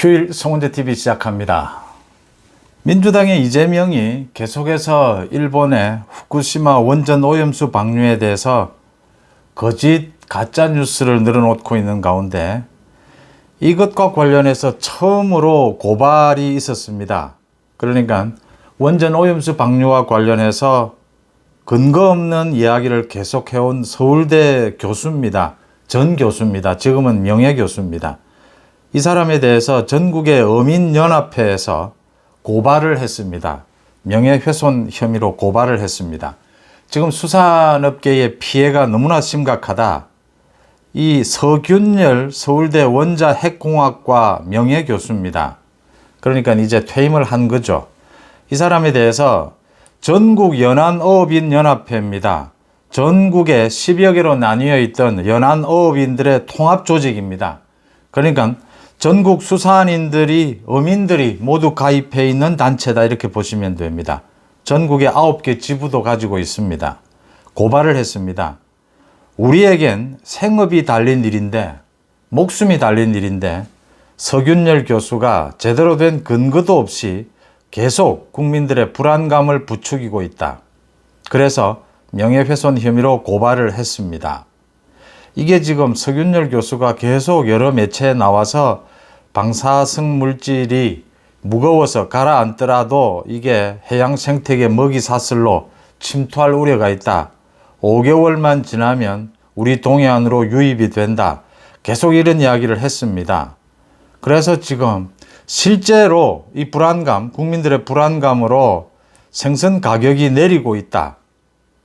휴일 송은재TV 시작합니다. 민주당의 이재명이 계속해서 일본의 후쿠시마 원전 오염수 방류에 대해서 거짓 가짜뉴스를 늘어놓고 있는 가운데 이것과 관련해서 처음으로 고발이 있었습니다. 그러니까 원전 오염수 방류와 관련해서 근거 없는 이야기를 계속해온 서울대 교수입니다. 전 교수입니다. 지금은 명예교수입니다. 이 사람에 대해서 전국의 어민연합회에서 고발을 했습니다. 명예훼손 혐의로 고발을 했습니다. 지금 수산업계의 피해가 너무나 심각하다. 이 서균열 서울대 원자핵공학과 명예교수입니다. 그러니까 이제 퇴임을 한 거죠. 이 사람에 대해서 전국연안어업인연합회입니다. 전국에 10여 개로 나뉘어 있던 연안어업인들의 통합조직입니다. 그러니까 전국 수산인들이, 어민들이 모두 가입해 있는 단체다 이렇게 보시면 됩니다. 전국에 9개 지부도 가지고 있습니다. 고발을 했습니다. 우리에겐 생업이 달린 일인데, 목숨이 달린 일인데 서균열 교수가 제대로 된 근거도 없이 계속 국민들의 불안감을 부추기고 있다. 그래서 명예훼손 혐의로 고발을 했습니다. 이게 지금 서균열 교수가 계속 여러 매체에 나와서 방사성 물질이 무거워서 가라앉더라도 이게 해양 생태계 먹이 사슬로 침투할 우려가 있다. 5개월만 지나면 우리 동해안으로 유입이 된다. 계속 이런 이야기를 했습니다. 그래서 지금 실제로 이 불안감, 국민들의 불안감으로 생선 가격이 내리고 있다.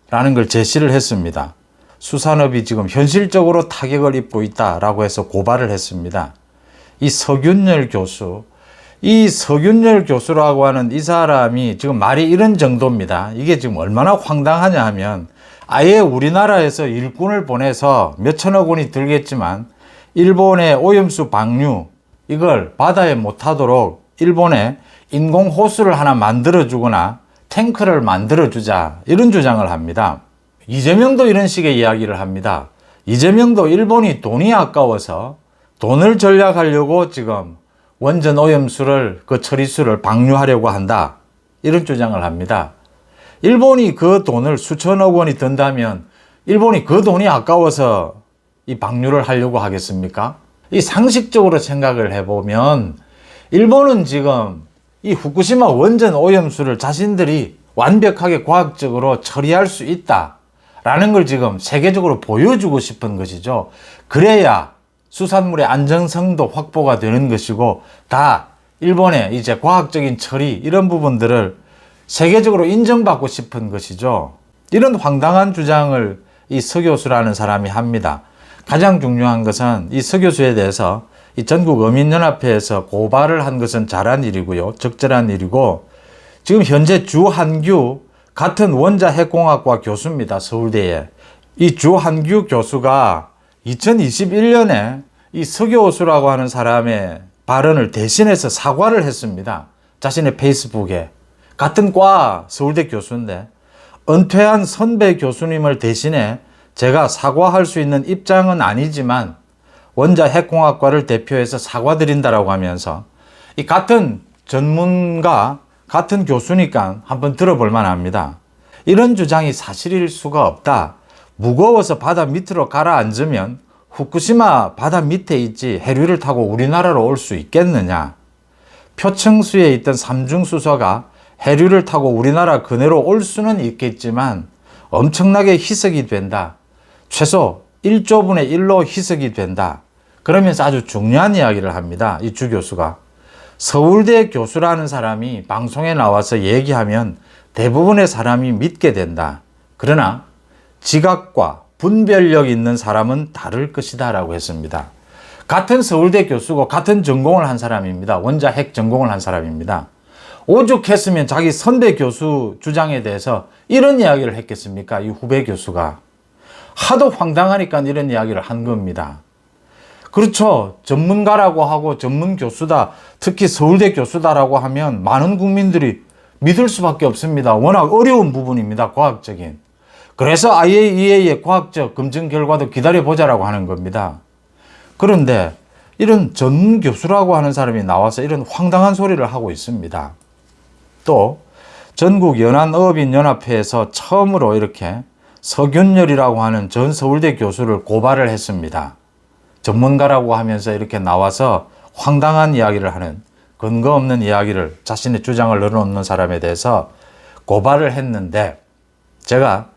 라는 걸 제시를 했습니다. 수산업이 지금 현실적으로 타격을 입고 있다라고 해서 고발을 했습니다. 이 서균열 교수라고 하는 이 사람이 지금 말이 이런 정도입니다. 이게 지금 얼마나 황당하냐 하면 아예 우리나라에서 일꾼을 보내서 몇천억 원이 들겠지만 일본의 오염수 방류 이걸 바다에 못하도록 일본에 인공 호수를 하나 만들어주거나 탱크를 만들어주자 이런 주장을 합니다. 이재명도 이런 식의 이야기를 합니다. 이재명도 일본이 돈이 아까워서 돈을 절약하려고 지금 원전 오염수를 그 처리수를 방류하려고 한다. 이런 주장을 합니다. 일본이 그 돈을 수천억 원이 든다면 일본이 그 돈이 아까워서 이 방류를 하려고 하겠습니까? 이 상식적으로 생각을 해보면 일본은 지금 이 후쿠시마 원전 오염수를 자신들이 완벽하게 과학적으로 처리할 수 있다라는 걸 지금 세계적으로 보여주고 싶은 것이죠. 그래야 수산물의 안정성도 확보가 되는 것이고 다 일본의 이제 과학적인 처리 이런 부분들을 세계적으로 인정받고 싶은 것이죠. 이런 황당한 주장을 이 서 교수라는 사람이 합니다. 가장 중요한 것은 이 서 교수에 대해서 이 전국 어민연합회에서 고발을 한 것은 잘한 일이고요. 적절한 일이고 지금 현재 주한규 같은 원자핵공학과 교수입니다. 서울대에. 이 주한규 교수가 2021년에 이 서 교수라고 하는 사람의 발언을 대신해서 사과를 했습니다. 자신의 페이스북에. 같은 과 서울대 교수인데 은퇴한 선배 교수님을 대신해 제가 사과할 수 있는 입장은 아니지만 원자핵공학과를 대표해서 사과드린다라고 하면서 이 같은 전문가, 같은 교수니까 한번 들어볼 만합니다. 이런 주장이 사실일 수가 없다. 무거워서 바다 밑으로 가라앉으면 후쿠시마 바다 밑에 있지 해류를 타고 우리나라로 올 수 있겠느냐. 표층수에 있던 삼중수소가 해류를 타고 우리나라 근해로 올 수는 있겠지만 엄청나게 희석이 된다. 최소 1조분의 1로 희석이 된다. 그러면서 아주 중요한 이야기를 합니다. 이 주 교수가. 서울대 교수라는 사람이 방송에 나와서 얘기하면 대부분의 사람이 믿게 된다. 그러나 지각과 분별력 있는 사람은 다를 것이다 라고 했습니다. 같은 서울대 교수고 같은 전공을 한 사람입니다. 원자핵 전공을 한 사람입니다. 오죽했으면 자기 선배 교수 주장에 대해서 이런 이야기를 했겠습니까? 이 후배 교수가. 하도 황당하니까 이런 이야기를 한 겁니다. 그렇죠. 전문가라고 하고 전문 교수다, 특히 서울대 교수다라고 하면 많은 국민들이 믿을 수밖에 없습니다. 워낙 어려운 부분입니다. 과학적인. 그래서 IAEA의 과학적 검증 결과도 기다려보자라고 하는 겁니다. 그런데 이런 전 교수라고 하는 사람이 나와서 이런 황당한 소리를 하고 있습니다. 또 전국 연안어업인연합회에서 처음으로 이렇게 서균열이라고 하는 전 서울대 교수를 고발을 했습니다. 전문가라고 하면서 이렇게 나와서 황당한 이야기를 하는, 근거 없는 이야기를, 자신의 주장을 늘어놓는 사람에 대해서 고발을 했는데, 제가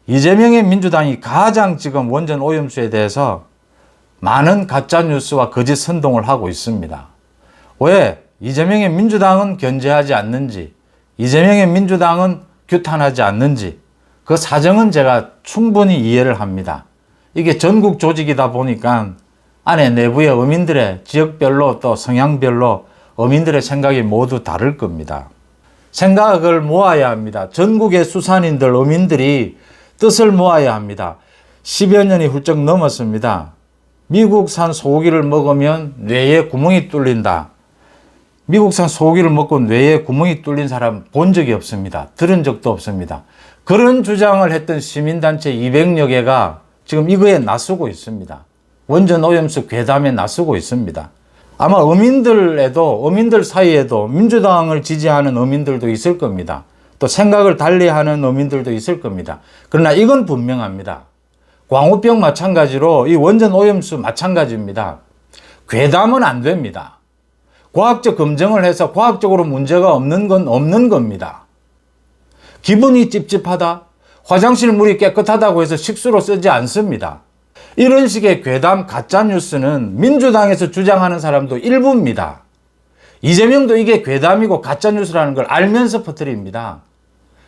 이재명의 민주당이 가장 지금 원전 오염수에 대해서 많은 가짜뉴스와 거짓 선동을 하고 있습니다. 왜 이재명의 민주당은 견제하지 않는지, 이재명의 민주당은 규탄하지 않는지, 그 사정은 제가 충분히 이해를 합니다. 이게 전국 조직이다 보니까 안에 내부의 어민들의 지역별로 또 성향별로 어민들의 생각이 모두 다를 겁니다. 생각을 모아야 합니다. 전국의 수산인들, 어민들이 뜻을 모아야 합니다. 10여 년이 훌쩍 넘었습니다. 미국산 소고기를 먹으면 뇌에 구멍이 뚫린다. 미국산 소고기를 먹고 뇌에 구멍이 뚫린 사람 본 적이 없습니다. 들은 적도 없습니다. 그런 주장을 했던 시민단체 200여 개가 지금 이거에 나서고 있습니다. 원전 오염수 괴담에 나서고 있습니다. 아마 어민들 사이에도 민주당을 지지하는 어민들도 있을 겁니다. 또 생각을 달리하는 어민들도 있을 겁니다. 그러나 이건 분명합니다. 광우병 마찬가지로 이 원전 오염수 마찬가지입니다. 괴담은 안 됩니다. 과학적 검증을 해서 과학적으로 문제가 없는 건 없는 겁니다. 기분이 찝찝하다, 화장실 물이 깨끗하다고 해서 식수로 쓰지 않습니다. 이런 식의 괴담, 가짜뉴스는 민주당에서 주장하는 사람도 일부입니다. 이재명도 이게 괴담이고 가짜뉴스라는 걸 알면서 퍼뜨립니다.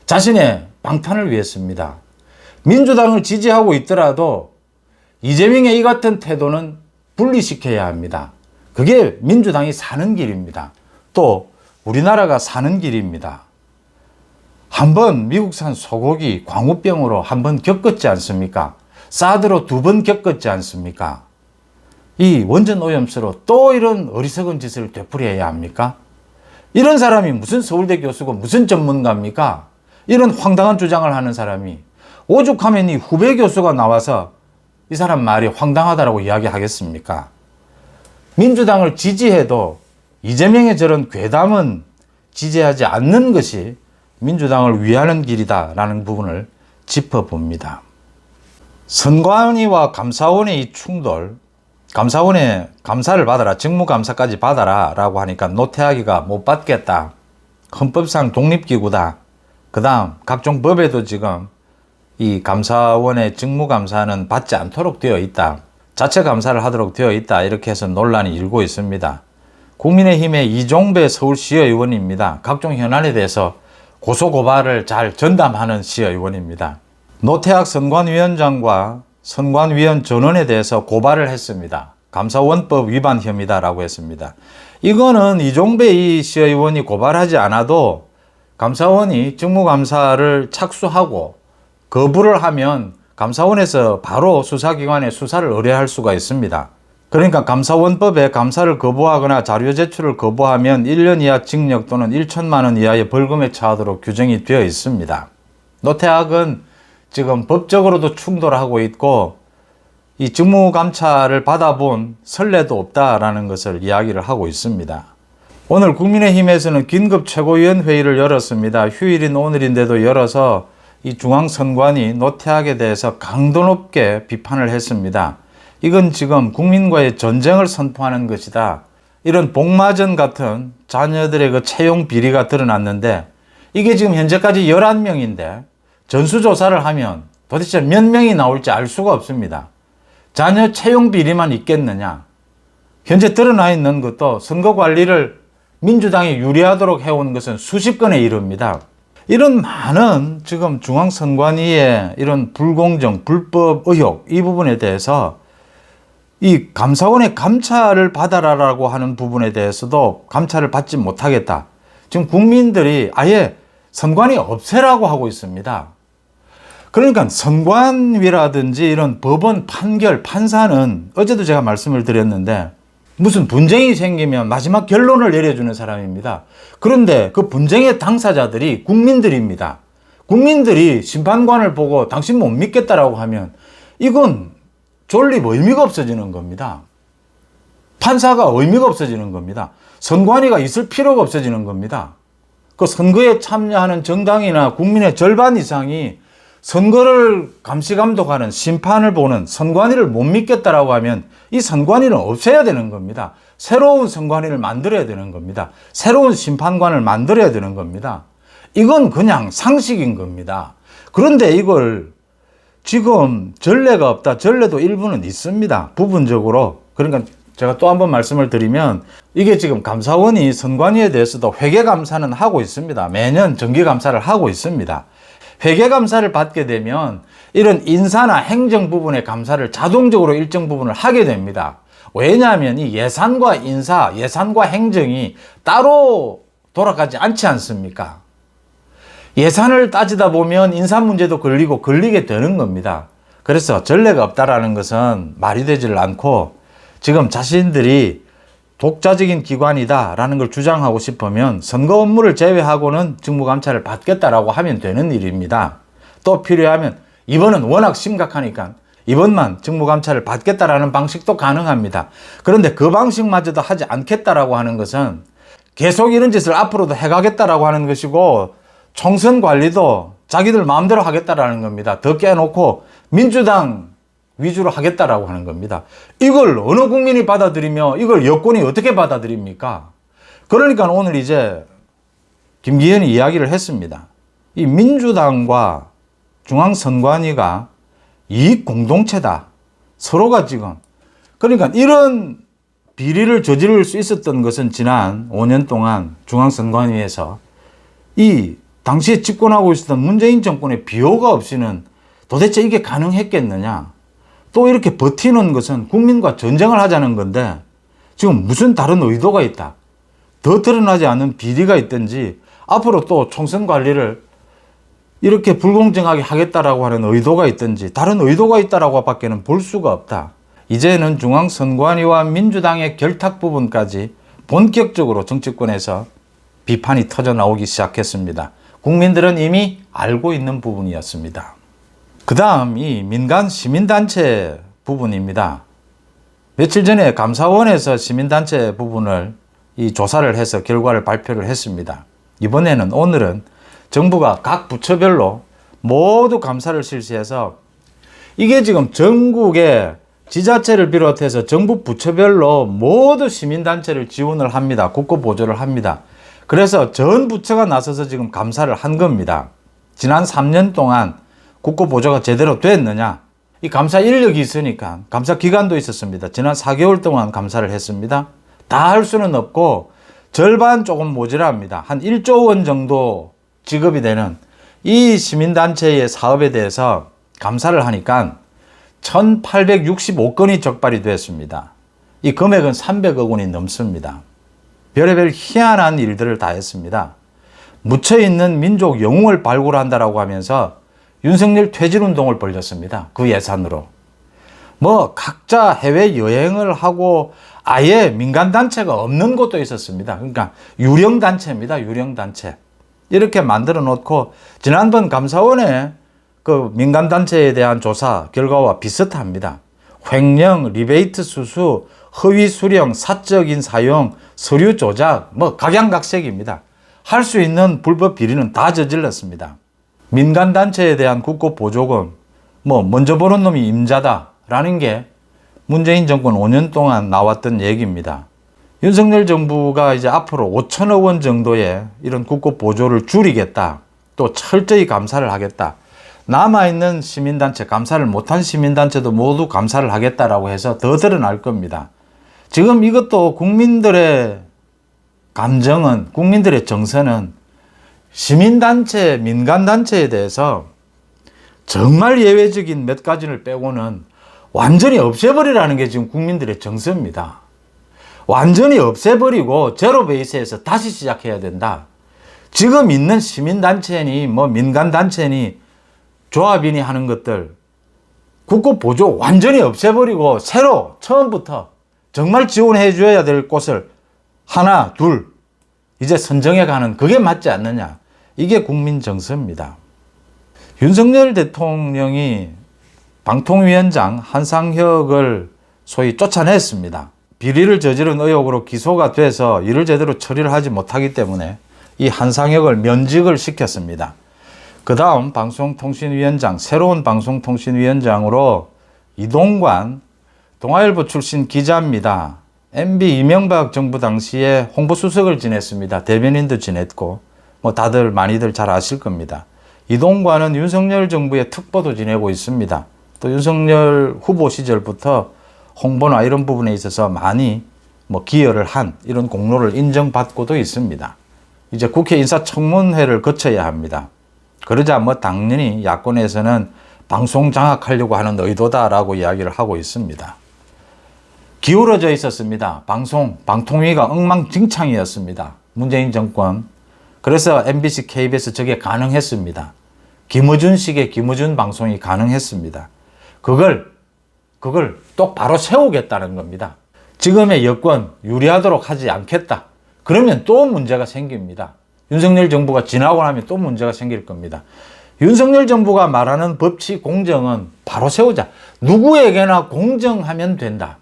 자신의 방탄을 위해서입니다. 민주당을 지지하고 있더라도 이재명의 이 같은 태도는 분리시켜야 합니다. 그게 민주당이 사는 길입니다. 또 우리나라가 사는 길입니다. 한번 미국산 소고기 광우병으로 한번 겪었지 않습니까? 사드로 2번 겪었지 않습니까? 이 원전 오염수로 또 이런 어리석은 짓을 되풀이해야 합니까? 이런 사람이 무슨 서울대 교수고 무슨 전문가입니까? 이런 황당한 주장을 하는 사람이 오죽하면 이 후배 교수가 나와서 이 사람 말이 황당하다라고 이야기하겠습니까? 민주당을 지지해도 이재명의 저런 괴담은 지지하지 않는 것이 민주당을 위하는 길이다라는 부분을 짚어봅니다. 선관위와 감사원의 이 충돌, 감사원에 감사를 받아라, 직무감사까지 받아라 라고 하니까 노태하기가 못 받겠다. 헌법상 독립기구다. 그 다음 각종 법에도 지금 이 감사원의 직무감사는 받지 않도록 되어 있다. 자체 감사를 하도록 되어 있다. 이렇게 해서 논란이 일고 있습니다. 국민의힘의 이종배 서울시의원입니다. 각종 현안에 대해서 고소고발을 잘 전담하는 시의원입니다. 노태학 선관위원장과 선관위원 전원에 대해서 고발을 했습니다. 감사원법 위반 혐의다라고 했습니다. 이거는 이종배 이 시의원이 고발하지 않아도 감사원이 직무감사를 착수하고 거부를 하면 감사원에서 바로 수사기관에 수사를 의뢰할 수가 있습니다. 그러니까 감사원법에 감사를 거부하거나 자료 제출을 거부하면 1년 이하 징역 또는 1천만 원 이하의 벌금에 처하도록 규정이 되어 있습니다. 노태학은 지금 법적으로도 충돌하고 있고 이 직무감찰을 받아본 선례도 없다라는 것을 이야기를 하고 있습니다. 오늘 국민의힘에서는 긴급 최고위원회의를 열었습니다. 휴일인 오늘인데도 열어서 이 중앙선관위 노태학에 대해서 강도 높게 비판을 했습니다. 이건 지금 국민과의 전쟁을 선포하는 것이다. 이런 복마전 같은 자녀들의 그 채용 비리가 드러났는데 이게 지금 현재까지 11명인데 전수조사를 하면 도대체 몇 명이 나올지 알 수가 없습니다. 자녀 채용 비리만 있겠느냐? 현재 드러나 있는 것도 선거 관리를 민주당이 유리하도록 해온 것은 수십 건에 이릅니다. 이런 많은 지금 중앙선관위의 이런 불공정, 불법 의혹 이 부분에 대해서 이 감사원의 감찰을 받아라라고 하는 부분에 대해서도 감찰을 받지 못하겠다. 지금 국민들이 아예 선관위 없애라고 하고 있습니다. 그러니까 선관위라든지 이런 법원 판결, 판사는 어제도 제가 말씀을 드렸는데 무슨 분쟁이 생기면 마지막 결론을 내려주는 사람입니다. 그런데 그 분쟁의 당사자들이 국민들입니다. 국민들이 심판관을 보고 당신 못 믿겠다라고 하면 이건 존립 의미가 없어지는 겁니다. 판사가 의미가 없어지는 겁니다. 선관위가 있을 필요가 없어지는 겁니다. 그 선거에 참여하는 정당이나 국민의 절반 이상이 선거를 감시 감독하는 심판을 보는 선관위를 못 믿겠다라고 하면 이 선관위는 없애야 되는 겁니다. 새로운 선관위를 만들어야 되는 겁니다. 새로운 심판관을 만들어야 되는 겁니다. 이건 그냥 상식인 겁니다. 그런데 이걸 지금 전례가 없다. 전례도 일부는 있습니다. 부분적으로. 그러니까 제가 또 한 번 말씀을 드리면 이게 지금 감사원이 선관위에 대해서도 회계감사는 하고 있습니다. 매년 정기감사를 하고 있습니다. 회계감사를 받게 되면 이런 인사나 행정 부분의 감사를 자동적으로 일정 부분을 하게 됩니다. 왜냐하면 이 예산과 인사, 예산과 행정이 따로 돌아가지 않지 않습니까? 예산을 따지다 보면 인사 문제도 걸리게 되는 겁니다. 그래서 전례가 없다라는 것은 말이 되질 않고 지금 자신들이 독자적인 기관이다라는 걸 주장하고 싶으면 선거 업무를 제외하고는 직무감찰을 받겠다라고 하면 되는 일입니다. 또 필요하면 이번은 워낙 심각하니까 이번만 직무감찰을 받겠다라는 방식도 가능합니다. 그런데 그 방식마저도 하지 않겠다라고 하는 것은 계속 이런 짓을 앞으로도 해가겠다라고 하는 것이고 총선 관리도 자기들 마음대로 하겠다라는 겁니다. 더 깨놓고 민주당 위주로 하겠다라고 하는 겁니다. 이걸 어느 국민이 받아들이며 이걸 여권이 어떻게 받아들입니까? 그러니까 오늘 이제 김기현이 이야기를 했습니다. 이 민주당과 중앙선관위가 이익 공동체다. 서로가 지금. 그러니까 이런 비리를 저지를 수 있었던 것은 지난 5년 동안 중앙선관위에서 이 당시에 집권하고 있었던 문재인 정권의 비호가 없이는 도대체 이게 가능했겠느냐. 또 이렇게 버티는 것은 국민과 전쟁을 하자는 건데 지금 무슨 다른 의도가 있다. 더 드러나지 않은 비리가 있든지 앞으로 또 총선 관리를 이렇게 불공정하게 하겠다라고 하는 의도가 있든지 다른 의도가 있다라고 밖에는 볼 수가 없다. 이제는 중앙선관위와 민주당의 결탁 부분까지 본격적으로 정치권에서 비판이 터져 나오기 시작했습니다. 국민들은 이미 알고 있는 부분이었습니다. 그 다음 이 민간 시민단체 부분입니다. 며칠 전에 감사원에서 시민단체 부분을 이 조사를 해서 결과를 발표를 했습니다. 오늘은 정부가 각 부처별로 모두 감사를 실시해서 이게 지금 전국의 지자체를 비롯해서 정부 부처별로 모두 시민단체를 지원을 합니다. 국고 보조를 합니다. 그래서 전 부처가 나서서 지금 감사를 한 겁니다. 지난 3년 동안 국고 보조가 제대로 됐느냐? 이 감사 인력이 있으니까 감사 기간도 있었습니다. 지난 4개월 동안 감사를 했습니다. 다 할 수는 없고 절반 조금 모자랍니다. 한 1조 원 정도 지급이 되는 이 시민단체의 사업에 대해서 감사를 하니까 1865건이 적발이 됐습니다. 이 금액은 300억 원이 넘습니다. 별의별 희한한 일들을 다 했습니다. 묻혀있는 민족 영웅을 발굴한다라고 하면서 윤석열 퇴진운동을 벌였습니다. 그 예산으로. 각자 해외여행을 하고 아예 민간단체가 없는 곳도 있었습니다. 그러니까 유령단체입니다. 유령단체. 이렇게 만들어 놓고 지난번 감사원의 그 민간단체에 대한 조사 결과와 비슷합니다. 횡령, 리베이트 수수, 허위 수령, 사적인 사용, 서류 조작, 각양각색입니다. 할 수 있는 불법 비리는 다 저질렀습니다. 민간단체에 대한 국고 보조금, 먼저 보는 놈이 임자다라는 게 문재인 정권 5년 동안 나왔던 얘기입니다. 윤석열 정부가 이제 앞으로 5천억 원 정도의 이런 국고 보조를 줄이겠다. 또 철저히 감사를 하겠다. 남아있는 시민단체, 감사를 못한 시민단체도 모두 감사를 하겠다라고 해서 더 드러날 겁니다. 지금 이것도 국민들의 감정은, 국민들의 정서는 시민단체, 민간단체에 대해서 정말 예외적인 몇 가지를 빼고는 완전히 없애버리라는 게 지금 국민들의 정서입니다. 완전히 없애버리고 제로 베이스에서 다시 시작해야 된다. 지금 있는 시민단체니 민간단체니 조합이니 하는 것들 국고 보조 완전히 없애버리고 새로 처음부터 정말 지원해 줘야 될 곳을 하나, 둘 이제 선정해 가는 그게 맞지 않느냐. 이게 국민 정서입니다. 윤석열 대통령이 방통위원장 한상혁을 소위 쫓아냈습니다. 비리를 저지른 의혹으로 기소가 돼서 이를 제대로 처리를 하지 못하기 때문에 이 한상혁을 면직을 시켰습니다. 그 다음 방송통신위원장, 새로운 방송통신위원장으로 이동관, 동아일보 출신 기자입니다. MB 이명박 정부 당시에 홍보수석을 지냈습니다. 대변인도 지냈고 뭐 다들 많이들 잘 아실 겁니다. 이동관은 윤석열 정부의 특보도 지내고 있습니다. 또 윤석열 후보 시절부터 홍보나 이런 부분에 있어서 많이 뭐 기여를 한 이런 공로를 인정받고도 있습니다. 이제 국회 인사청문회를 거쳐야 합니다. 그러자 뭐 당연히 야권에서는 방송 장악하려고 하는 의도다라고 이야기를 하고 있습니다. 기울어져 있었습니다. 방통위가 엉망진창이었습니다. 문재인 정권. 그래서 MBC, KBS 저게 가능했습니다. 김어준식의 김어준 방송이 가능했습니다. 그걸 똑바로 세우겠다는 겁니다. 지금의 여권 유리하도록 하지 않겠다. 그러면 또 문제가 생깁니다. 윤석열 정부가 지나고 나면 또 문제가 생길 겁니다. 윤석열 정부가 말하는 법치 공정은 바로 세우자. 누구에게나 공정하면 된다.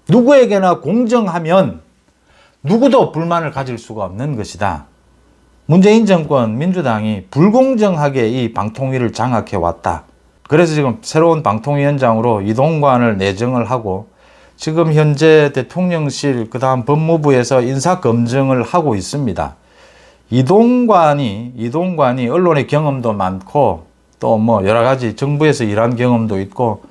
누구에게나 공정하면 누구도 불만을 가질 수가 없는 것이다. 문재인 정권, 민주당이 불공정하게 이 방통위를 장악해 왔다. 그래서 지금 새로운 방통위원장으로 이동관을 내정을 하고 지금 현재 대통령실 그다음 법무부에서 인사검증을 하고 있습니다. 이동관이 언론의 경험도 많고 또 뭐 여러 가지 정부에서 일한 경험도 있고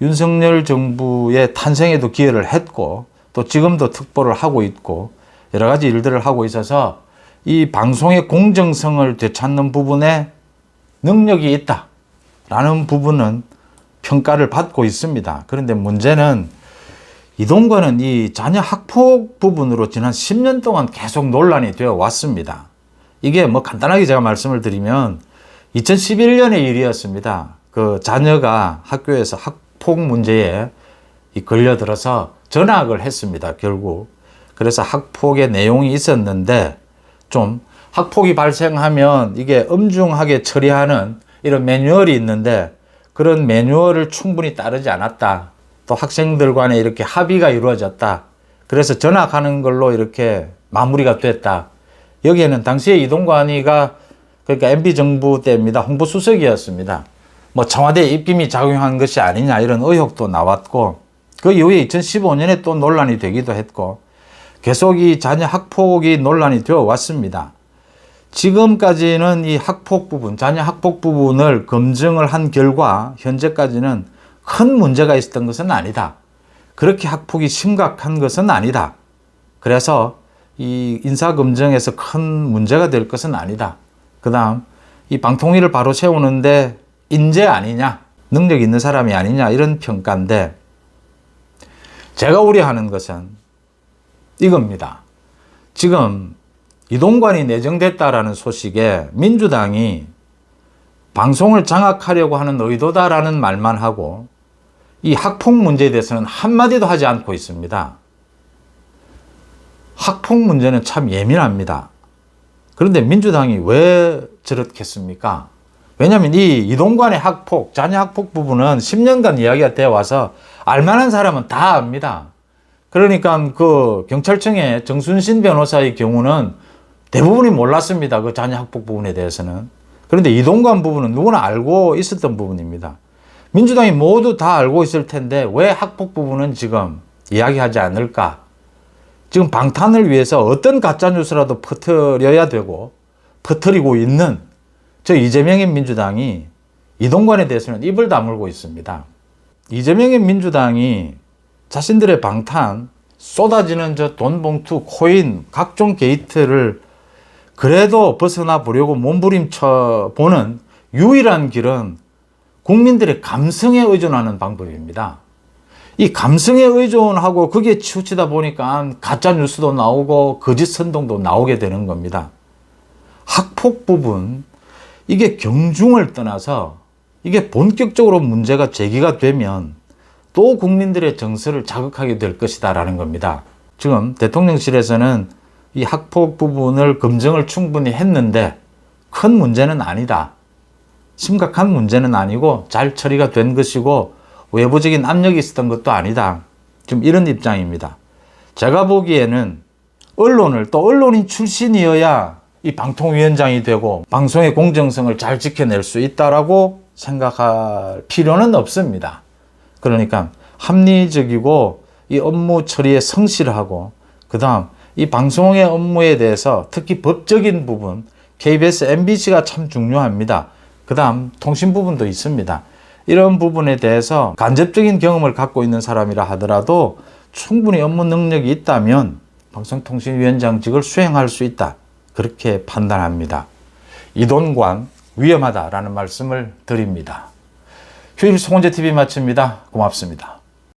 윤석열 정부의 탄생에도 기여를 했고 또 지금도 특보를 하고 있고 여러 가지 일들을 하고 있어서 이 방송의 공정성을 되찾는 부분에 능력이 있다라는 부분은 평가를 받고 있습니다. 그런데 문제는 이동관은 이 자녀 학폭 부분으로 지난 10년 동안 계속 논란이 되어 왔습니다. 이게 뭐 간단하게 제가 말씀을 드리면 2011년의 일이었습니다. 그 자녀가 학교에서 학폭 문제에 걸려들어서 전학을 했습니다. 결국. 그래서 학폭의 내용이 있었는데 좀 학폭이 발생하면 이게 엄중하게 처리하는 이런 매뉴얼이 있는데 그런 매뉴얼을 충분히 따르지 않았다. 또 학생들 간에 이렇게 합의가 이루어졌다. 그래서 전학하는 걸로 이렇게 마무리가 됐다. 여기에는 당시에 이동관이가 그러니까 MB정부 때입니다. 홍보수석이었습니다. 뭐 청와대 입김이 작용한 것이 아니냐 이런 의혹도 나왔고 그 이후에 2015년에 또 논란이 되기도 했고 계속 이 자녀 학폭이 논란이 되어 왔습니다. 지금까지는 이 학폭 부분, 자녀 학폭 부분을 검증을 한 결과 현재까지는 큰 문제가 있었던 것은 아니다. 그렇게 학폭이 심각한 것은 아니다. 그래서 이 인사검증에서 큰 문제가 될 것은 아니다. 그 다음 이 방통위를 바로 세우는데 인재 아니냐, 능력 있는 사람이 아니냐 이런 평가인데 제가 우려하는 것은 이겁니다. 지금 이동관이 내정됐다라는 소식에 민주당이 방송을 장악하려고 하는 의도다라는 말만 하고 이 학폭 문제에 대해서는 한마디도 하지 않고 있습니다. 학폭 문제는 참 예민합니다. 그런데 민주당이 왜 저렇겠습니까? 왜냐하면 이 이동관의 학폭, 자녀 학폭 부분은 10년간 이야기가 되어 와서 알만한 사람은 다 압니다. 그러니까 그 경찰청의 정순신 변호사의 경우는 대부분이 몰랐습니다. 그 자녀 학폭 부분에 대해서는. 그런데 이동관 부분은 누구나 알고 있었던 부분입니다. 민주당이 모두 다 알고 있을 텐데 왜 학폭 부분은 지금 이야기하지 않을까? 지금 방탄을 위해서 어떤 가짜뉴스라도 퍼뜨려야 되고 퍼뜨리고 있는 저 이재명의 민주당이 이동관에 대해서는 입을 다물고 있습니다. 이재명의 민주당이 자신들의 방탄, 쏟아지는 저 돈 봉투, 코인, 각종 게이트를 그래도 벗어나 보려고 몸부림쳐 보는 유일한 길은 국민들의 감성에 의존하는 방법입니다. 이 감성에 의존하고 거기에 치우치다 보니까 가짜 뉴스도 나오고 거짓 선동도 나오게 되는 겁니다. 학폭 부분, 이게 경중을 떠나서 이게 본격적으로 문제가 제기가 되면 또 국민들의 정서를 자극하게 될 것이다라는 겁니다. 지금 대통령실에서는 이 학폭 부분을 검증을 충분히 했는데 큰 문제는 아니다. 심각한 문제는 아니고 잘 처리가 된 것이고 외부적인 압력이 있었던 것도 아니다. 지금 이런 입장입니다. 제가 보기에는 언론을 또 언론인 출신이어야 이 방통위원장이 되고 방송의 공정성을 잘 지켜낼 수 있다라고 생각할 필요는 없습니다. 그러니까 합리적이고 이 업무 처리에 성실하고 그다음 이 방송의 업무에 대해서 특히 법적인 부분 KBS, MBC가 참 중요합니다. 그다음 통신 부분도 있습니다. 이런 부분에 대해서 간접적인 경험을 갖고 있는 사람이라 하더라도 충분히 업무 능력이 있다면 방송통신위원장직을 수행할 수 있다. 그렇게 판단합니다. 이돈관 위험하다라는 말씀을 드립니다. 휴일 송원재 TV 마칩니다. 고맙습니다.